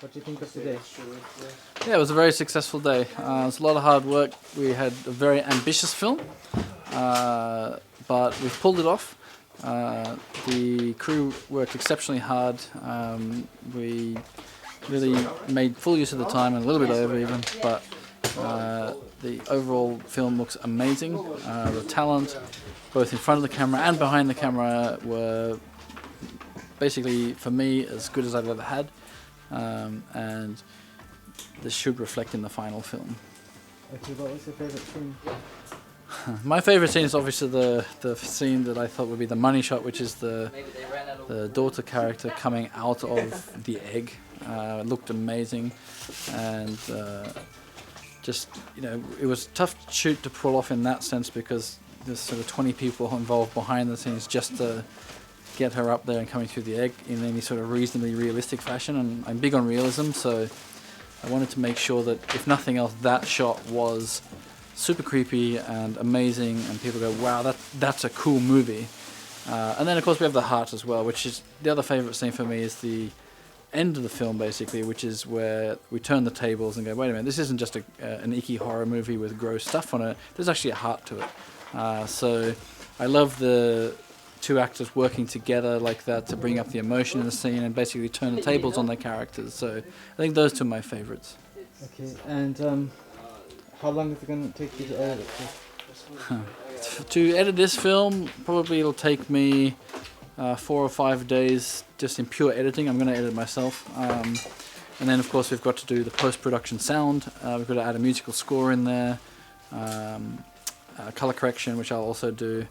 What do you think of today? Yeah, it was a very successful day. It was a lot of hard work. We had a very ambitious film, but we've pulled it off. The crew worked exceptionally hard. We really made full use of the time and a little bit over even, but the overall film looks amazing. The talent, both in front of the camera and behind the camera, were basically, for me, as good as I've ever had. And this should reflect in the final film. Okay, what was your favourite scene? My favourite scene is obviously the scene that I thought would be the money shot, which is the daughter character coming out of the egg. It looked amazing, and just, you know, it was a tough shoot to pull off in that sense, because there's sort of 20 people involved behind the scenes just to get her up there and coming through the egg in any sort of reasonably realistic fashion. And I'm big on realism, so I wanted to make sure that, if nothing else, that shot was super creepy and amazing, and people go, wow, that's a cool movie. And then of course we have the heart as well, which is the other favourite scene for me, is the end of the film basically, which is where we turn the tables and go, wait a minute, this isn't just an icky horror movie with gross stuff on it, there's actually a heart to it. So I love the two actors working together like that to bring up the emotion in the scene and basically turn the tables on their characters. So I think those two are my favourites. Okay, and how long is it going to take you to edit it? To edit this film, probably it'll take me 4 or 5 days just in pure editing. I'm going to edit myself. And then of course we've got to do the post-production sound. We've got to add a musical score in there, colour correction, which I'll also do.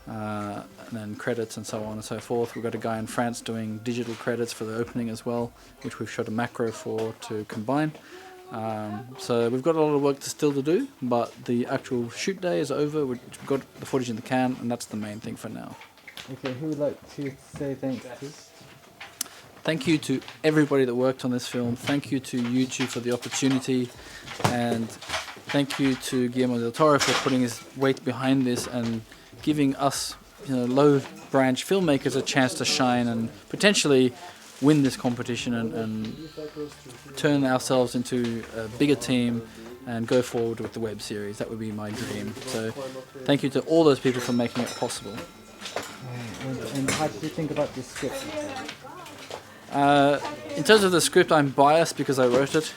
And then credits and so on and so forth. We've got a guy in France doing digital credits for the opening as well, which we've shot a macro for to combine. So we've got a lot of work still to do, but the actual shoot day is over. We've got the footage in the can, and that's the main thing for now. Okay, who would like to say thanks to? Thank you to everybody that worked on this film. Thank you to YouTube for the opportunity, and thank you to Guillermo del Toro for putting his weight behind this and giving us, you know, low branch filmmakers a chance to shine and potentially win this competition and turn ourselves into a bigger team and go forward with the web series. That would be my dream. So thank you to all those people for making it possible. And how did you think about this script? In terms of the script, I'm biased because I wrote it.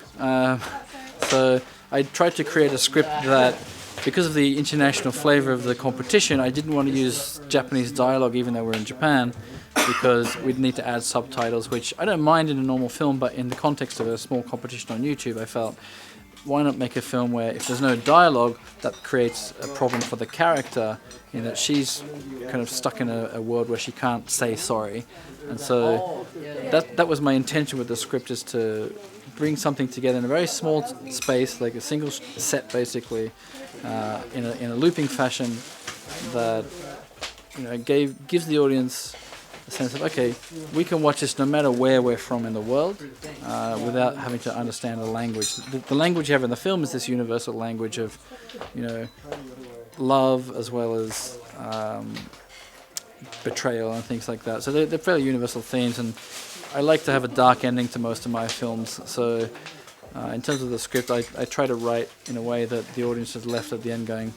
So I tried to create a script that, because of the international flavour of the competition, I didn't want to use Japanese dialogue even though we're in Japan, because we'd need to add subtitles, which I don't mind in a normal film, but in the context of a small competition on YouTube, I felt, why not make a film where if there's no dialogue, that creates a problem for the character, in that she's kind of stuck in a world where she can't say sorry. And so that was my intention with the script, is to bring something together in a very small space, like a single set basically, in a looping fashion that, you know, gives the audience a sense of, okay, we can watch this no matter where we're from in the world, without having to understand the language. The language you have in the film is this universal language of, you know, love as well as betrayal and things like that. So they're fairly universal themes, and I like to have a dark ending to most of my films. So in terms of the script, I try to write in a way that the audience is left at the end going,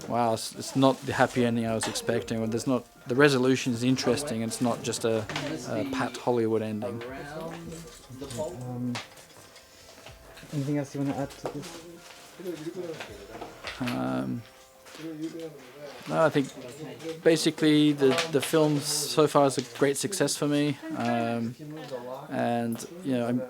wow, it's not the happy ending I was expecting, or the resolution is interesting, it's not just a pat Hollywood ending. Anything else you want to add to this? No, I think basically the film so far is a great success for me, and you know,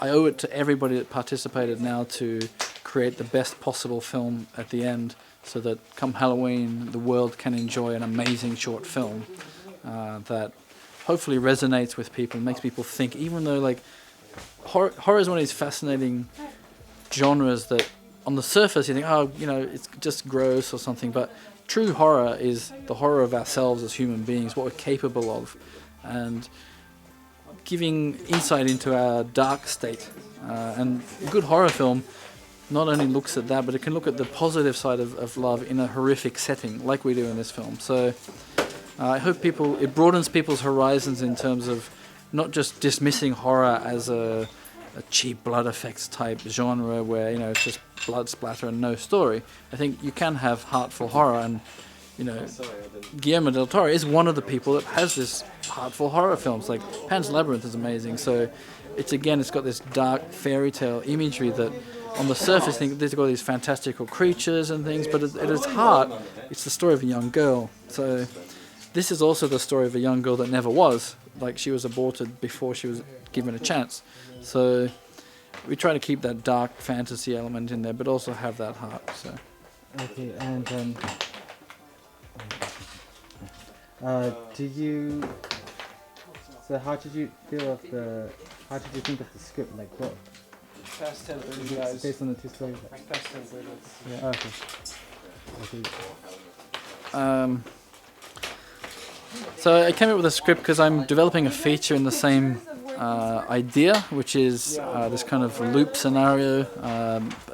I owe it to everybody that participated now to create the best possible film at the end, so that come Halloween the world can enjoy an amazing short film that hopefully resonates with people, makes people think. Even though, like, horror is one of these fascinating genres that on the surface you think, oh, you know, it's just gross or something, but true horror is the horror of ourselves as human beings, what we're capable of, and giving insight into our dark state. And a good horror film not only looks at that, but it can look at the positive side of love in a horrific setting, like we do in this film. So I hope it broadens people's horizons in terms of not just dismissing horror as a cheap blood effects type genre where, you know, it's just blood splatter and no story. I think you can have heartful horror, and, you know, Guillermo del Toro is one of the people that has this heartful horror films. Like Pan's Labyrinth is amazing. So it's got this dark fairy tale imagery that on the surface there's got these fantastical creatures and things, but at its heart it's the story of a young girl. So this is also the story of a young girl that never was. Like, she was aborted before she was given a chance. So we try to keep that dark fantasy element in there, but also have that heart. So. Okay, and so how did you think of the script? Like, what? Past 10:30, guys. Based on the two stories. Like, Past 10:30. yeah. Okay. So I came up with a script because I'm developing a feature in the same idea, which is this kind of loop scenario,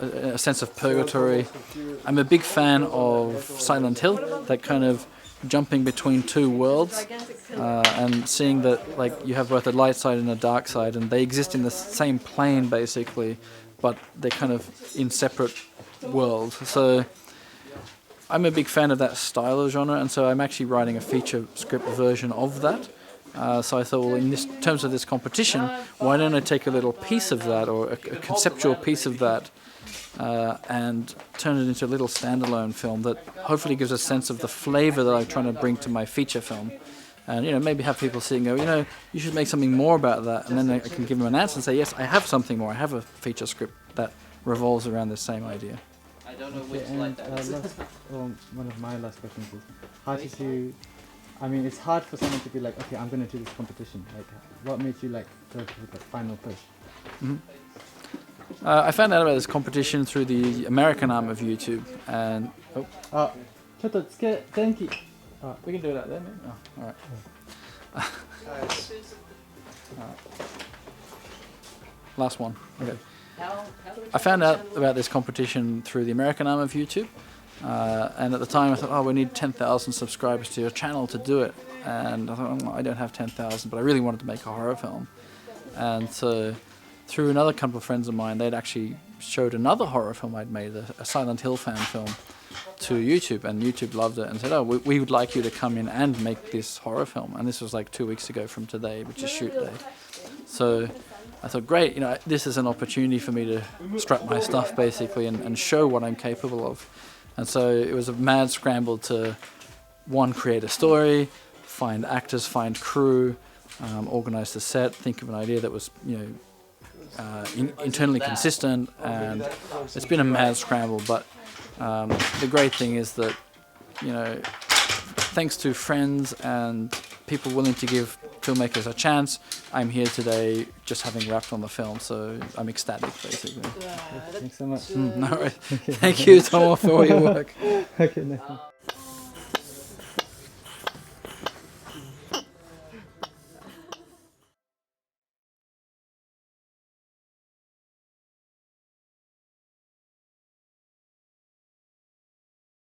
a sense of purgatory. I'm a big fan of Silent Hill, that kind of jumping between two worlds, and seeing that, like, you have both a light side and a dark side, and they exist in the same plane basically, but they're kind of in separate worlds. So I'm a big fan of that style of genre, and so I'm actually writing a feature script version of that. So I thought, well, in terms of this competition, why don't I take a little piece of that, or a conceptual piece of that, and turn it into a little standalone film that hopefully gives a sense of the flavour that I'm trying to bring to my feature film. And, you know, maybe have people see and go, you know, you should make something more about that, and then I can give them an answer and say, yes, I have something more. I have a feature script that revolves around the same idea. I don't know Okay, which and light that is. one of my last questions is, how did you? I mean, it's hard for someone to be like, okay, I'm going to do this competition. Like, what made you, like, go for the final push? Mm-hmm. I found out about this competition through the American arm of YouTube, and we can do that then. Oh, all right. Last one. Okay. I found out about this competition through the American arm of YouTube, and at the time I thought, oh, we need 10,000 subscribers to your channel to do it, and I thought, oh, I don't have 10,000, but I really wanted to make a horror film. And so through another couple of friends of mine, they'd actually showed another horror film I'd made, a Silent Hill fan film, to YouTube, and YouTube loved it and said, oh, we would like you to come in and make this horror film. And this was like 2 weeks ago from today, which is shoot day. So I thought, great, you know, this is an opportunity for me to strut my stuff basically, and show what I'm capable of. And so it was a mad scramble to, one, create a story, find actors, find crew, organize the set, think of an idea that was, you know, internally consistent, and it's been a mad scramble. But the great thing is that, you know, thanks to friends and people willing to give filmmakers a chance, I'm here today just having wrapped on the film, so I'm ecstatic basically. Thanks so much. No worries. Thank you, Tomo, for all your work. Okay, no.